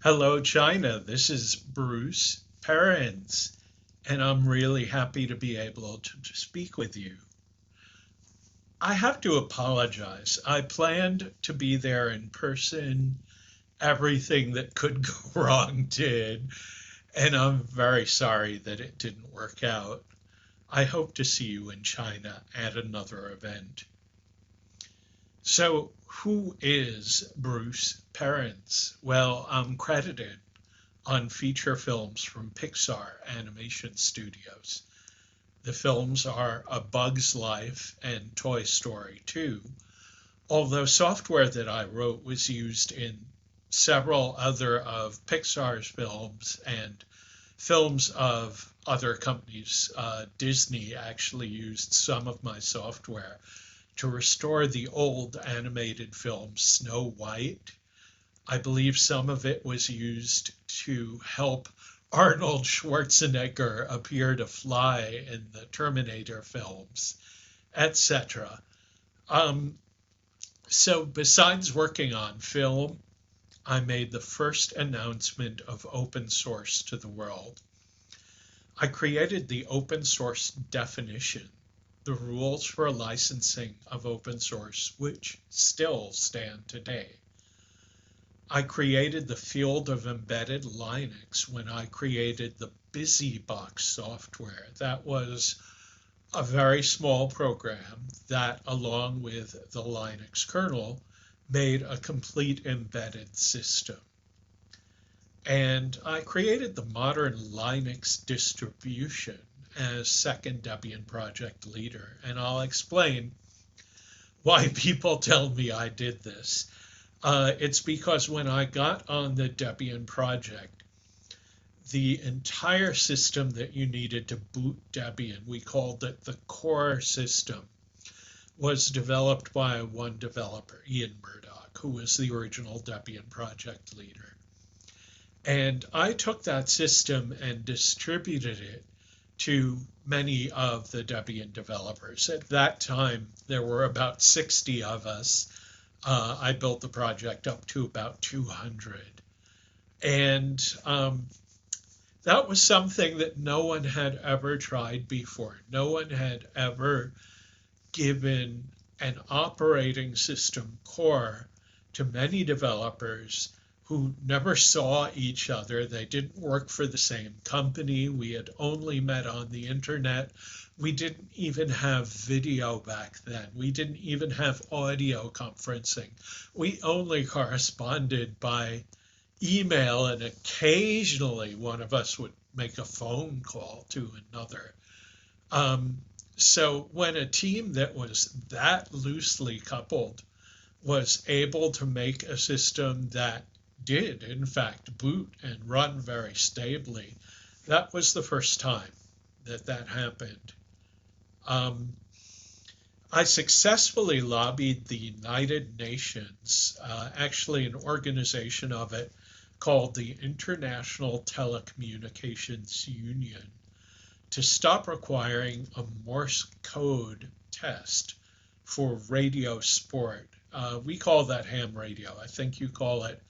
Hello, China. This is Bruce Perens, and I'm really happy to be able to speak with you. I have to apologize. I planned to be there in person. Everything that could go wrong did, and I'm very sorry that it didn't work out. I hope to see you in China at another event. So, who is Bruce Perens? Well, I'm credited on feature films from Pixar Animation Studios. The films are A Bug's Life and Toy Story 2, although software that I wrote was used in several other of Pixar's films and films of other companies. Disney actually used some of my software to restore the old animated film Snow White. I believe some of it was used to help Arnold Schwarzenegger appear to fly in the Terminator films, etc. Um, so, besides working on film, I made the first announcement of open source to the world. I created the open source definition, the rules for licensing of open source, which still stand today. I created the field of embedded Linux when I created the BusyBox software. That was a very small program that, along with the Linux kernel, made a complete embedded system. And I created the modern Linux distribution as second Debian project leader. And I'll explain why people tell me I did this. It's because when I got on the Debian project, the entire system that you needed to boot Debian, we called it the core system, was developed by one developer, Ian Murdoch, who was the original Debian project leader. And I took that system and distributed it to many of the Debian developers. At that time, there were about 60 of us. I built the project up to about 200. And that was something that no one had ever tried before. No one had ever given an operating system core to many developers who never saw each other. They didn't work for the same company. We had only met on the internet. We didn't even have video back then. We didn't even have audio conferencing. We only corresponded by email, and occasionally one of us would make a phone call to another. So when a team that was that loosely coupled was able to make a system that did, in fact, boot and run very stably, that was the first time that that happened. Um, I successfully lobbied the United Nations, actually an organization of it called the International Telecommunications Union, to stop requiring a Morse code test for radio sport. We call that ham radio. I think you call it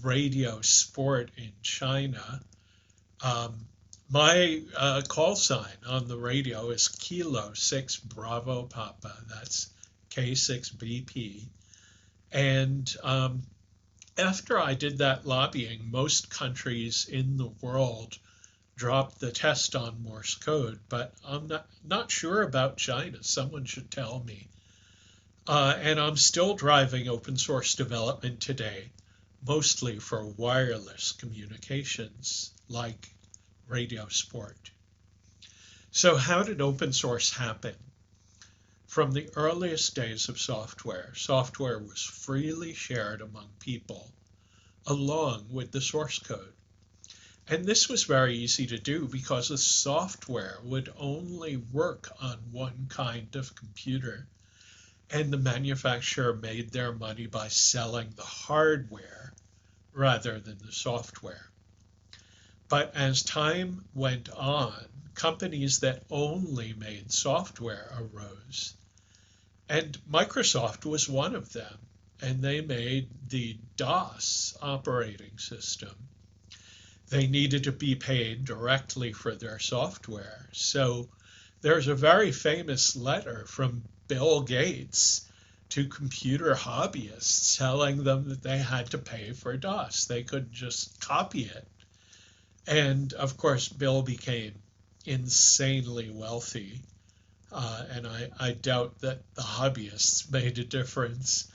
radio sport in China. My call sign on the radio is Kilo 6 Bravo Papa. That's K6BP. And after I did that lobbying, most countries in the world dropped the test on Morse code, but I'm not sure about China. Someone should tell me. And I'm still driving open source development today, mostly for wireless communications like radio sport. So how did open source happen? From the earliest days of software, software was freely shared among people along with the source code. And this was very easy to do because the software would only work on one kind of computer, and the manufacturer made their money by selling the hardware rather than the software. But as time went on, companies that only made software arose, and Microsoft was one of them. and they made the DOS operating system. They needed to be paid directly for their software. So there's a very famous letter from Bill Gates to computer hobbyists telling them that they had to pay for DOS. They couldn't just copy it. And of course, Bill became insanely wealthy. And I doubt that the hobbyists made a difference.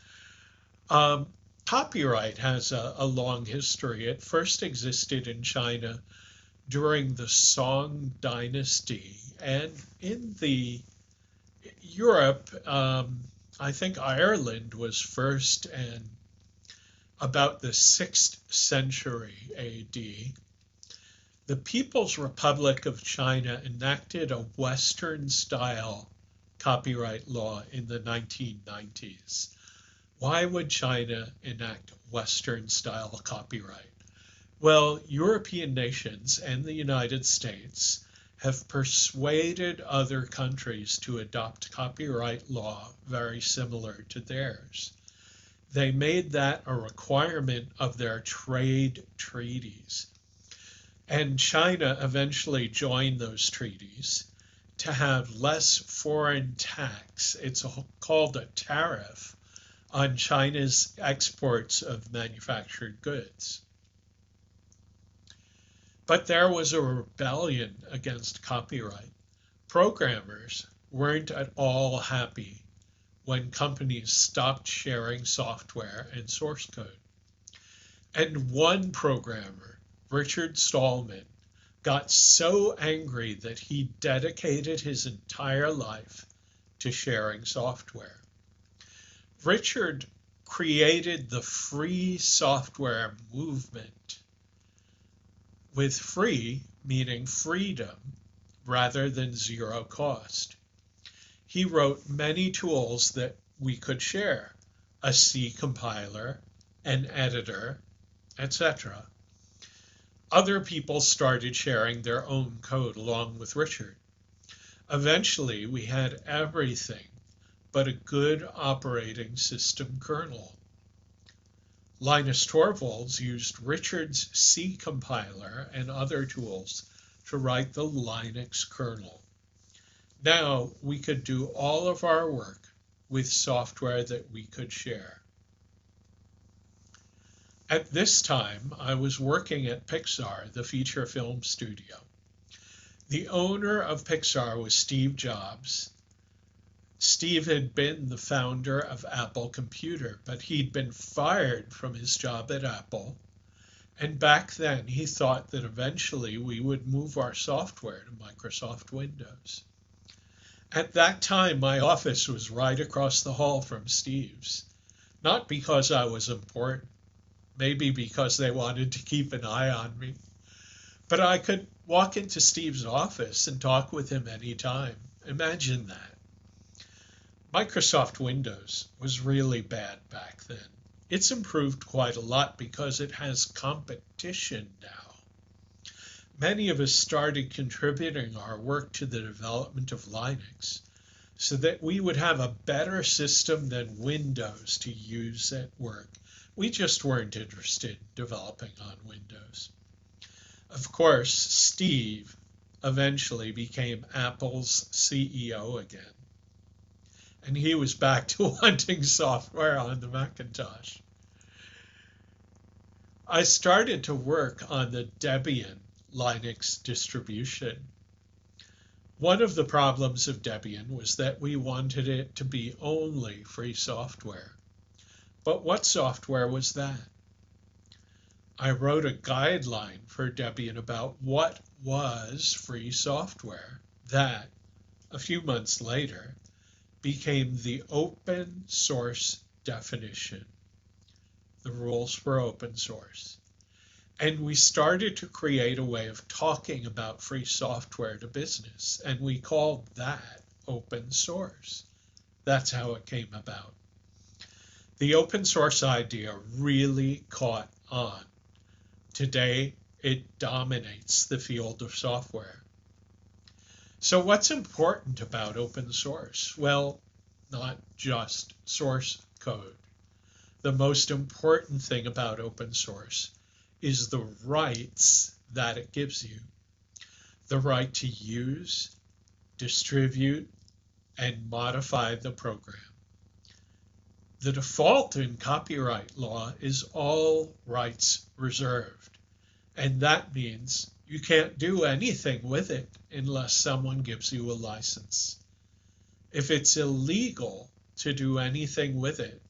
Um, Copyright has a long history. It first existed in China during the Song Dynasty, and in the Europe, I think Ireland was first, and about the 6th century AD, the People's Republic of China enacted a Western-style copyright law in the 1990s. Why would China enact Western-style copyright? Well, European nations and the United States have persuaded other countries to adopt copyright law very similar to theirs. They made that a requirement of their trade treaties. And China eventually joined those treaties to have less foreign tax. It's called a tariff on China's exports of manufactured goods. But there was a rebellion against copyright. Programmers weren't at all happy when companies stopped sharing software and source code. And one programmer, Richard Stallman, got so angry that he dedicated his entire life to sharing software. Richard created the free software movement, with free meaning freedom rather than zero cost. He wrote many tools that we could share, a C compiler, an editor, etc. Other people started sharing their own code along with Richard. Eventually, we had everything but a good operating system kernel. Linus Torvalds used Richard's C compiler and other tools to write the Linux kernel. Now we could do all of our work with software that we could share. At this time, I was working at Pixar, the feature film studio. The owner of Pixar was Steve Jobs. Steve had been the founder of Apple Computer, but he'd been fired from his job at Apple. And back then, he thought that eventually we would move our software to Microsoft Windows. At that time, my office was right across the hall from Steve's. Not because I was important, maybe because they wanted to keep an eye on me. But I could walk into Steve's office and talk with him anytime. Imagine that. Microsoft Windows was really bad back then. It's improved quite a lot because it has competition now. Many of us started contributing our work to the development of Linux so that we would have a better system than Windows to use at work. We just weren't interested in developing on Windows. Of course, Steve eventually became Apple's CEO again. And he was back to wanting software on the Macintosh. I started to work on the Debian Linux distribution. One of the problems of Debian was that we wanted it to be only free software. But what software was that? I wrote a guideline for Debian about what was free software. That, a few months later, became the open source definition, the rules for open source. And we started to create a way of talking about free software to business, and we called that open source. That's how it came about. The open source idea really caught on. Today, it dominates the field of software. So what's important about open source? Well, not just source code. the most important thing about open source is the rights that it gives you. The right to use, distribute, and modify the program. The default in copyright law is all rights reserved, and that means you can't do anything with it unless someone gives you a license. If it's illegal to do anything with it,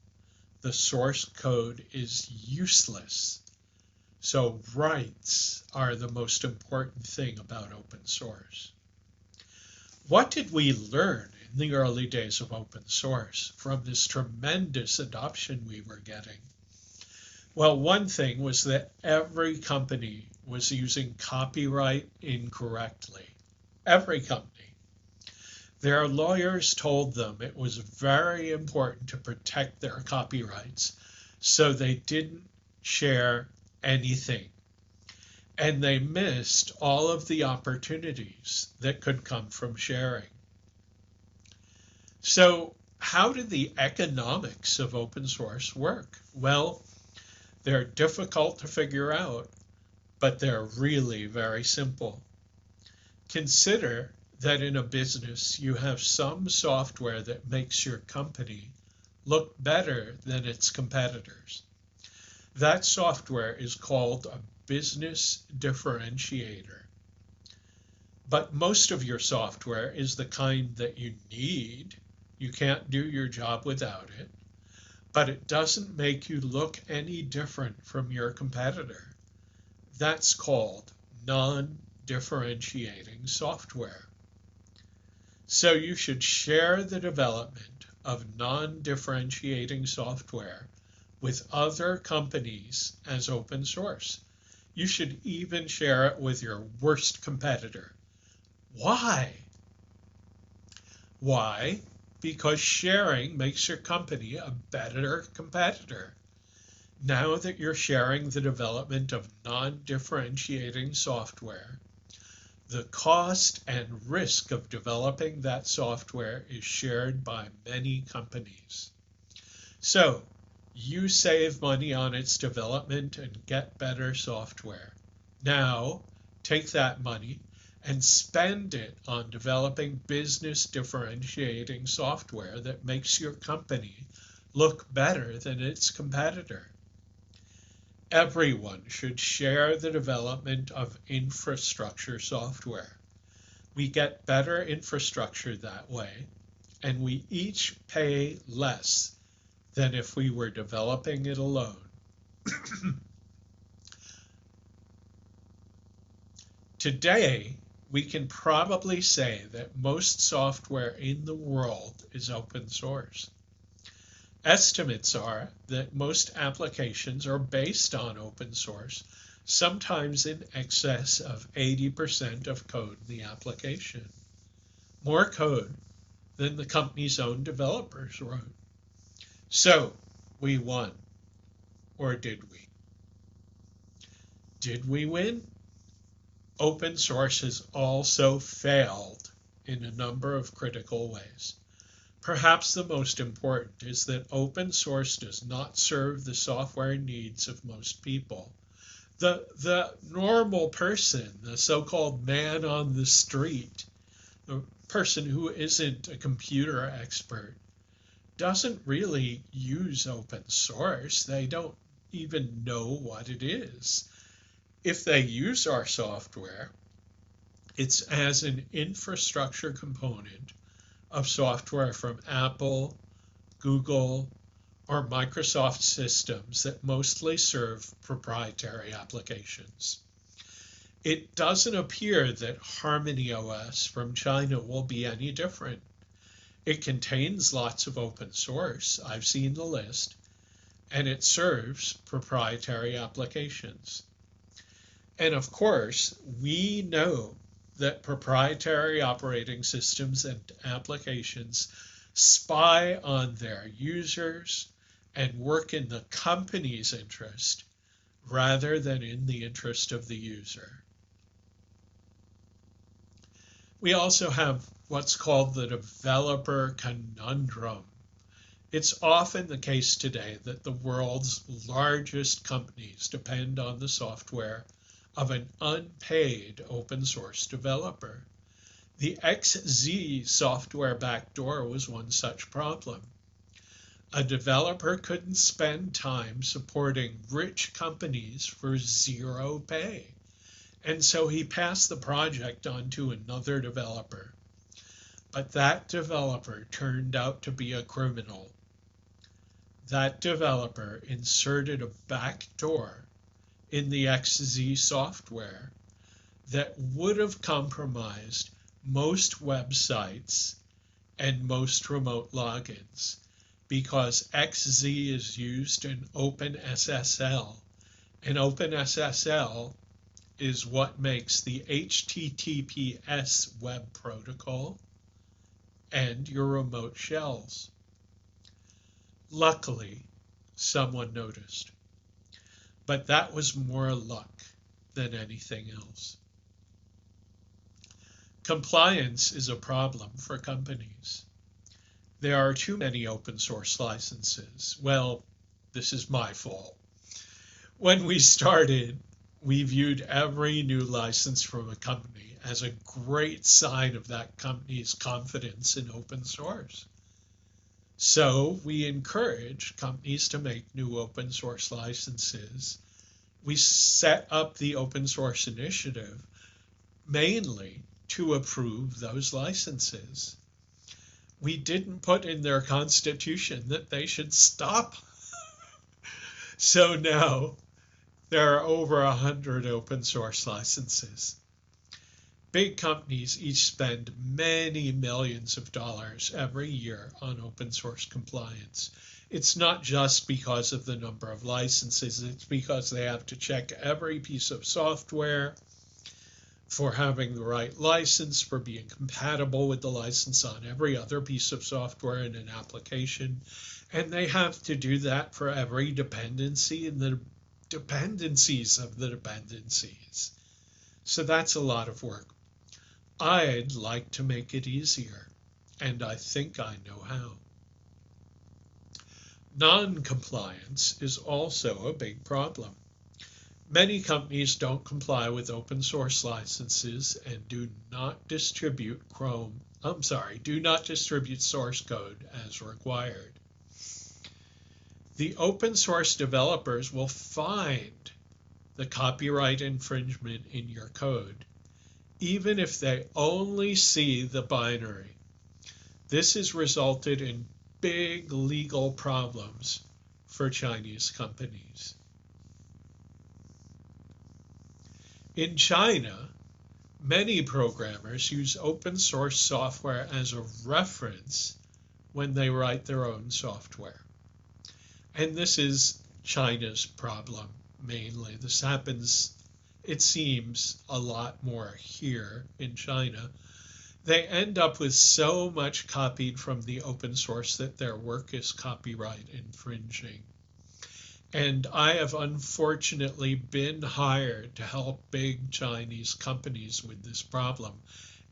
the source code is useless. So rights are the most important thing about open source. What did we learn in the early days of open source from this tremendous adoption we were getting? Well, one thing was that every company was using copyright incorrectly. Every company. Their lawyers told them it was very important to protect their copyrights, so they didn't share anything. And they missed all of the opportunities that could come from sharing. So how do the economics of open source work? Well, they're difficult to figure out, but they're really very simple. Consider that in a business you have some software that makes your company look better than its competitors. That software is called a business differentiator. But most of your software is the kind that you need. You can't do your job without it. But it doesn't make you look any different from your competitor. That's called non-differentiating software. So you should share the development of non-differentiating software with other companies as open source. You should even share it with your worst competitor. Why? Why? Because sharing makes your company a better competitor. Now that you're sharing the development of non-differentiating software, the cost and risk of developing that software is shared by many companies. So, you save money on its development and get better software. Now, take that money and spend it on developing business differentiating software that makes your company look better than its competitor. Everyone should share the development of infrastructure software. We get better infrastructure that way, and we each pay less than if we were developing it alone. Today, we can probably say that most software in the world is open source. Estimates are that most applications are based on open source, sometimes in excess of 80% of code in the application. More code than the company's own developers wrote. So, we won. Or did we? Did we win? Open source has also failed in a number of critical ways. Perhaps the most important is that open source does not serve the software needs of most people. The normal person, the so-called man on the street, the person who isn't a computer expert, doesn't really use open source. They don't even know what it is. If they use our software, it's as an infrastructure component of software from Apple, Google, or Microsoft systems that mostly serve proprietary applications. It doesn't appear that Harmony OS from China will be any different. It contains lots of open source, I've seen the list, and it serves proprietary applications. And of course, we know that proprietary operating systems and applications spy on their users and work in the company's interest rather than in the interest of the user. We also have what's called the developer conundrum. It's often the case today that the world's largest companies depend on the software of an unpaid open source developer. The XZ software backdoor was one such problem. A developer couldn't spend time supporting rich companies for zero pay, and so he passed the project on to another developer. But that developer turned out to be a criminal. That developer inserted a backdoor in the XZ software that would have compromised most websites and most remote logins, because XZ is used in OpenSSL, and OpenSSL is what makes the HTTPS web protocol and your remote shells. Luckily, someone noticed, but that was more luck than anything else. Compliance is a problem for companies. There are too many open source licenses. Well, this is my fault. When we started, we viewed every new license from a company as a great sign of that company's confidence in open source. So we encourage companies to make new open source licenses. We set up the open source initiative mainly to approve those licenses. We didn't put in their constitution that they should stop. So now there are over 100 open source licenses. Big companies each spend many millions of dollars every year on open source compliance. It's not just because of the number of licenses, it's because they have to check every piece of software for having the right license, for being compatible with the license on every other piece of software in an application. And they have to do that for every dependency and the dependencies of the dependencies. So that's a lot of work. I'd like to make it easier, and I think I know how. Non-compliance is also a big problem. Many companies don't comply with open source licenses and do not distribute source code as required. The open source developers will find the copyright infringement in your code, even if they only see the binary. This has resulted in big legal problems for Chinese companies. In China, many programmers use open source software as a reference when they write their own software. And this is China's problem mainly. This happens, it seems, a lot more here in China. They end up with so much copied from the open source that their work is copyright infringing. And I have unfortunately been hired to help big Chinese companies with this problem.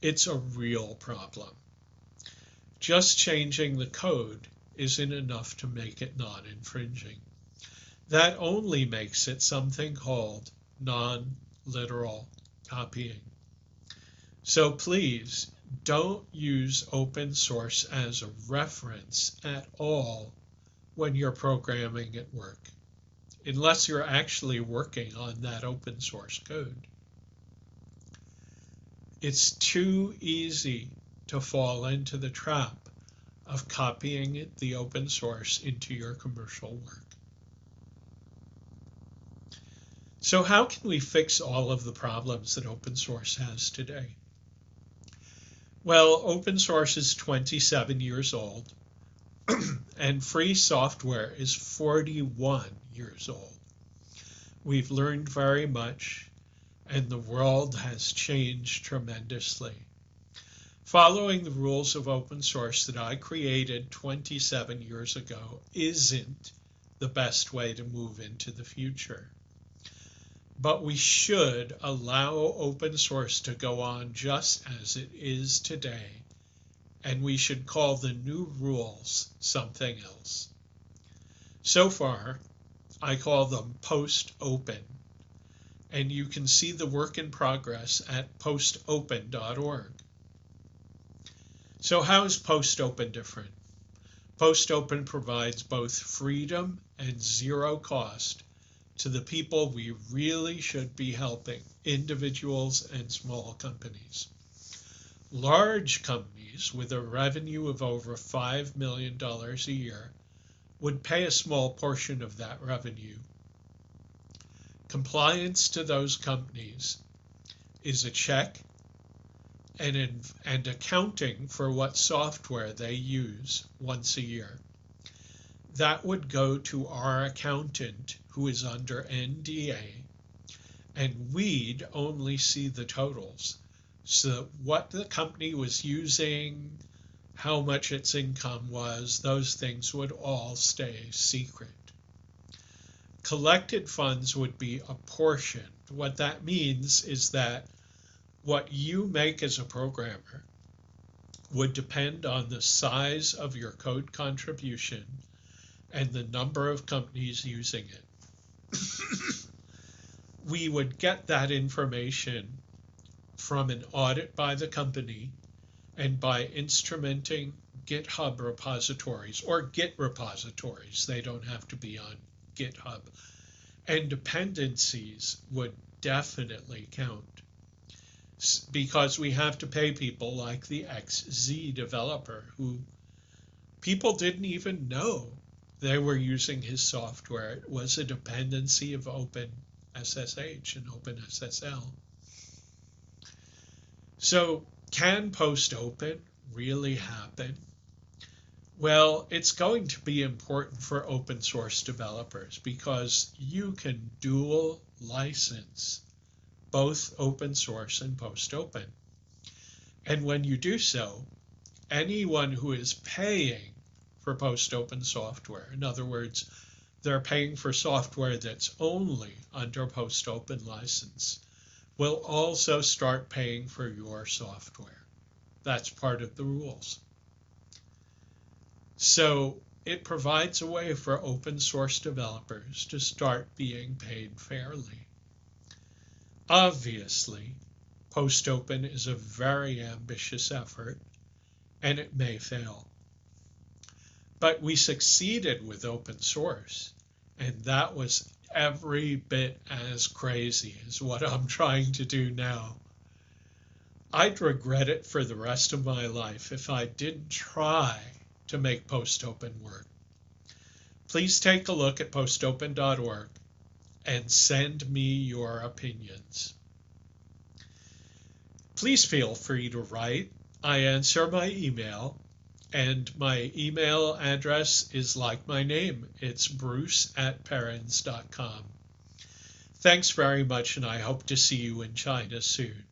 It's a real problem. Just changing the code isn't enough to make it non-infringing. That only makes it something called non-literal copying. So please don't use open source as a reference at all when you're programming at work, unless you're actually working on that open source code. It's too easy to fall into the trap of copying the open source into your commercial work. So how can we fix all of the problems that open source has today? Well, open source is 27 years old, and free software is 41 years old. We've learned very much, and the world has changed tremendously. Following the rules of open source that I created 27 years ago isn't the best way to move into the future. But we should allow open source to go on just as it is today and we should call the new rules something else. So far, I call them post-open, and you can see the work in progress at postopen.org. So how is post-open different? Post-open provides both freedom and zero cost to the people we really should be helping, individuals and small companies. Large companies with a revenue of over $5 million a year would pay a small portion of that revenue. Compliance to those companies is a check and accounting for what software they use once a year. That would go to our accountant who is under NDA, and we'd only see the totals. So what the company was using, how much its income was, those things would all stay secret. Collected funds would be apportioned. What that means is that what you make as a programmer would depend on the size of your code contribution and the number of companies using it. We would get that information from an audit by the company and by instrumenting GitHub repositories or Git repositories. They don't have to be on GitHub. And dependencies would definitely count because we have to pay people like the XZ developer who people didn't even know they were using his software. It was a dependency of OpenSSH and OpenSSL. So can post-open really happen? Well, it's going to be important for open source developers because you can dual license both open source and post-open. And when you do so, anyone who is paying for post-open software, in other words, they're paying for software that's only under post-open license, will also start paying for your software. That's part of the rules. So it provides a way for open source developers to start being paid fairly. Obviously, post-open is a very ambitious effort, and it may fail. But we succeeded with open source, and that was every bit as crazy as what I'm trying to do now. I'd regret it for the rest of my life if I didn't try to make post-open work. Please take a look at postopen.org and send me your opinions. Please feel free to write. I answer my email, and my email address is like my name. It's bruce@perens.com. Thanks very much, and I hope to see you in China soon.